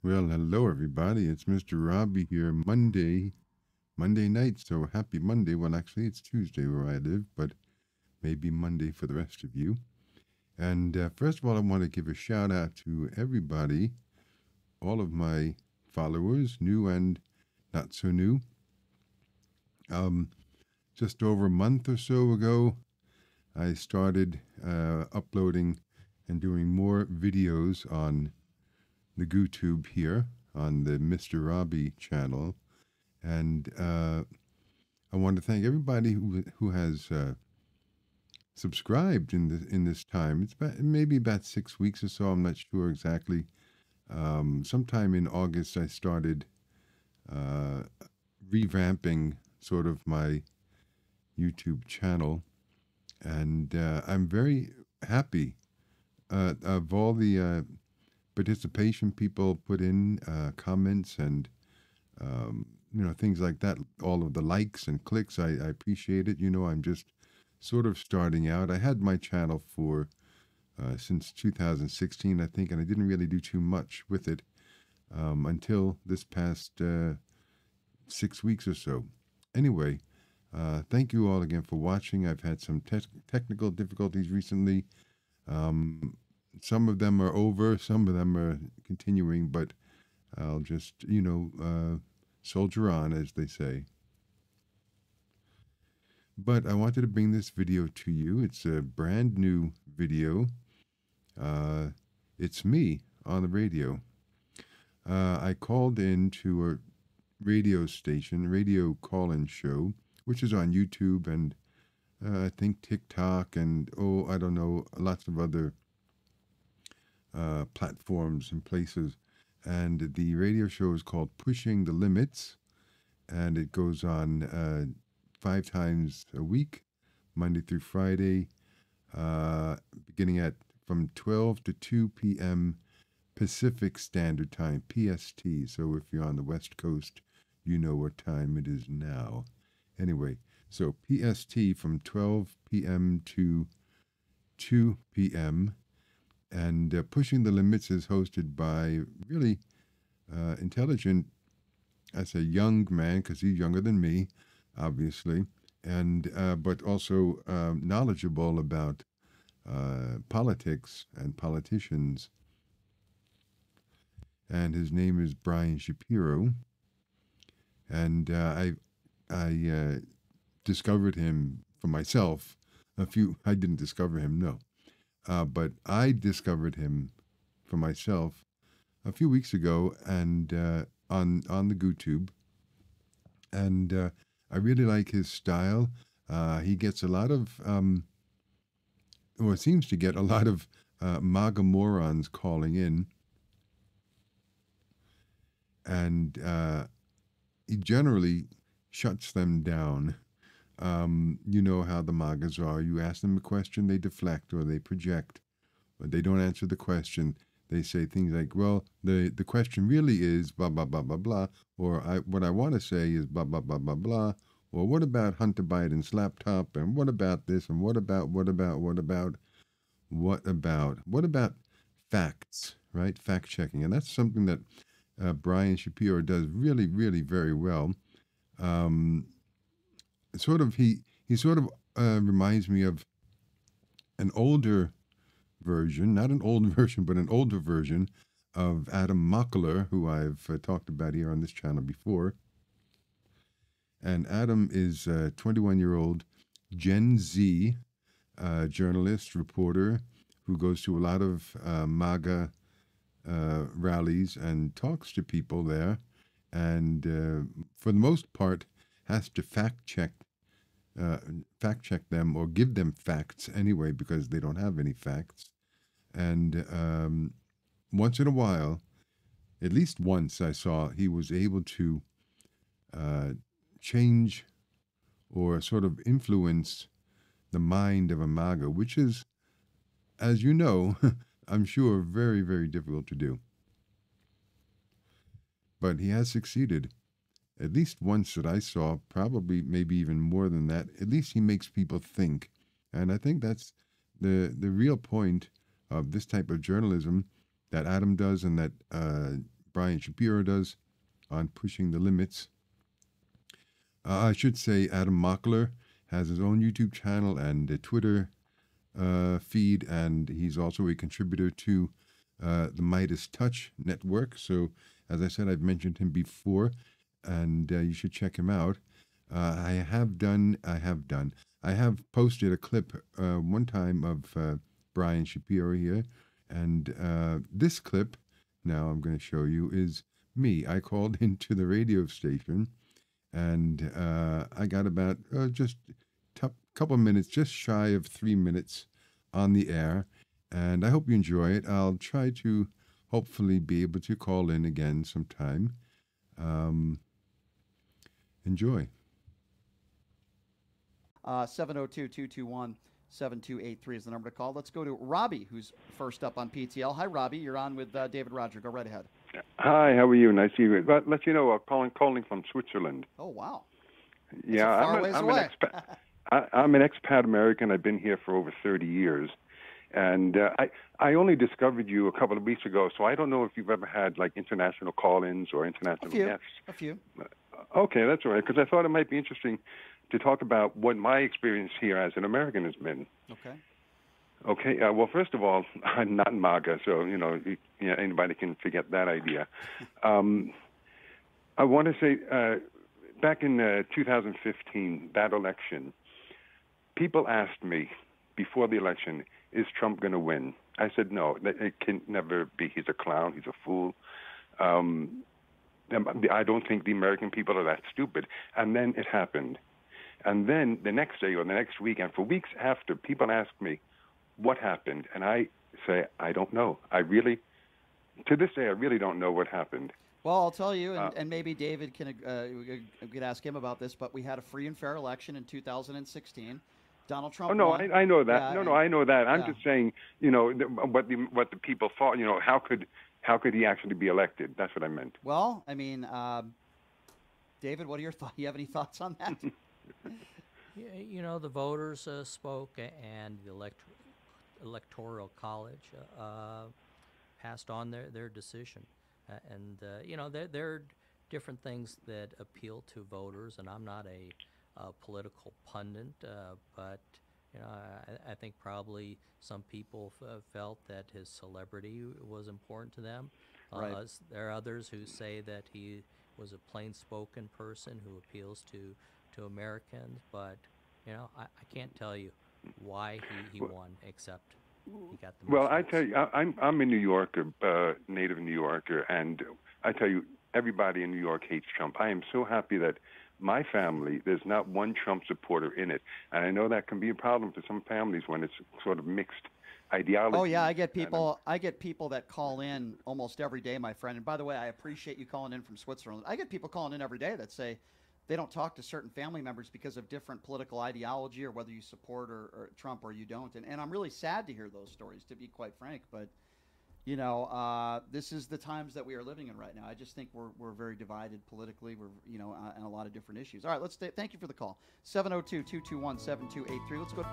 Well, hello everybody. It's Mr. Robbie here. Monday night. So happy Monday. Well, actually, it's Tuesday where I live, but maybe Monday for the rest of you. And first of all, I want to give a shout out to everybody, all of my followers, new and not so new. Um, just over a month or so ago, I started uploading and doing more videos on the GooTube here on the Mr. Robbie channel. And I want to thank everybody who has subscribed in this time. It's maybe about 6 weeks or so. I'm not sure exactly. Sometime in August, I started uh, revamping sort of my YouTube channel, and I'm very happy of all the participation people put in, comments and things like that. All of the likes and clicks, I appreciate it. I'm just sort of starting out. I had my channel for since 2016, I think, and I didn't really do too much with it until this past 6 weeks or so. Anyway, thank you all again for watching. I've had some technical difficulties recently. Um, some of them are over, some of them are continuing, but I'll just, soldier on, as they say. But I wanted to bring this video to you. It's a brand new video. Uh, it's me on the radio. I called in to a radio station, radio call-in show, which is on YouTube and I think TikTok and, I don't know, lots of other platforms and places. And the radio show is called Pushing the Limits, and it goes on 5 times a week, Monday through Friday, beginning at from 12 to 2 p.m. Pacific Standard Time, PST. So if you're on the West Coast, you know what time it is now. Anyway, so PST from 12 p.m. to 2 p.m. And Pushing the Limits is hosted by really intelligent, I say young man because he's younger than me, obviously, and but also knowledgeable about politics and politicians. And his name is Brian Shapiro. And I discovered him for myself. I didn't discover him, no, but I discovered him for myself a few weeks ago, and on the GooTube, and I really like his style. He gets a lot of, or seems to get a lot of MAGA morons calling in, and he generally shuts them down. You know how the MAGAs are. You ask them a question, they deflect or they project, or they don't answer the question. They say things like, well, the question really is blah, blah, blah, blah, blah, or what I want to say is blah, blah, blah, blah, blah, or what about Hunter Biden's laptop, and what about this, and what about facts, right? Fact checking. And that's something that Brian Shapiro does really, really very well. Um, he sort of reminds me of an older version, not an old version, but an older version of Adam Mockler, who I've talked about here on this channel before. And Adam is a 21-year-old Gen Z journalist, reporter, who goes to a lot of MAGA rallies and talks to people there, and for the most part has to fact check them or give them facts anyway because they don't have any facts. And once in a while, at least once, I saw he was able to change or sort of influence the mind of a MAGA, which is, as you know, I'm sure, very, very difficult to do. But he has succeeded. At least once that I saw, probably maybe even more than that. At least he makes people think. And I think that's the real point of this type of journalism that Adam does and that Brian Shapiro does on Pushing the Limits. I should say Adam Mockler has his own YouTube channel and a Twitter feed, and he's also a contributor to the Midas Touch network. So, as I said, I've mentioned him before, and you should check him out. I have posted a clip one time of Brian Shapiro here, and this clip, now I'm going to show you, is me. I called into the radio station, and I got about just a couple of minutes, just shy of 3 minutes on the air, and I hope you enjoy it. I'll try to hopefully be able to call in again sometime. Enjoy. 702-221-7283 is the number to call. Let's go to Robbie, who's first up on PTL. Hi, Robbie. You're on with David Roger. Go right ahead. Hi, how are you? Nice to see you. Let you know, calling from Switzerland. Oh, wow. Yeah, I'm an expat American. I've been here for over 30 years. And I only discovered you a couple of weeks ago, so I don't know if you've ever had, like, international call-ins or international guests. A few. Okay, that's all right, because I thought it might be interesting to talk about what my experience here as an American has been. Okay. Okay. Well, first of all, I'm not MAGA, so anybody can forget that idea. I want to say, back in 2015, that election, people asked me before the election, "Is Trump going to win?" I said, "No, it can never be. He's a clown. He's a fool." I don't think the American people are that stupid. And then it happened. And then the next day or the next week, and for weeks after, people ask me, what happened? And I say, I don't know. To this day, I really don't know what happened. Well, I'll tell you, and maybe David we could ask him about this, but we had a free and fair election in 2016. Donald Trump. Oh no, won. I know that. Yeah, I know that. I'm just saying, what the people thought. How could he actually be elected? That's what I meant. Well, I mean, David, what are your thoughts? You have any thoughts on that? The voters spoke, and the electoral college passed on their decision, there are different things that appeal to voters, and I'm not a political pundit, but I think probably some people felt that his celebrity was important to them. Right. There are others who say that he was a plain-spoken person who appeals to Americans, but I can't tell you why he won, except he got the most Well, I votes. tell you, I'm a New Yorker, native New Yorker, and I tell you, everybody in New York hates Trump. I am so happy that my family, there's not one Trump supporter in it, and I know that can be a problem for some families when it's sort of mixed ideology. Oh yeah, I get people that call in almost every day, my friend. And by the way, I appreciate you calling in from Switzerland. I get people calling in every day that say they don't talk to certain family members because of different political ideology or whether you support or Trump or you don't. And I'm really sad to hear those stories, to be quite frank. But this is the times that we are living in right now. I just think we're very divided politically. We're on a lot of different issues. All right, thank you for the call. 702-221-7283. Let's go.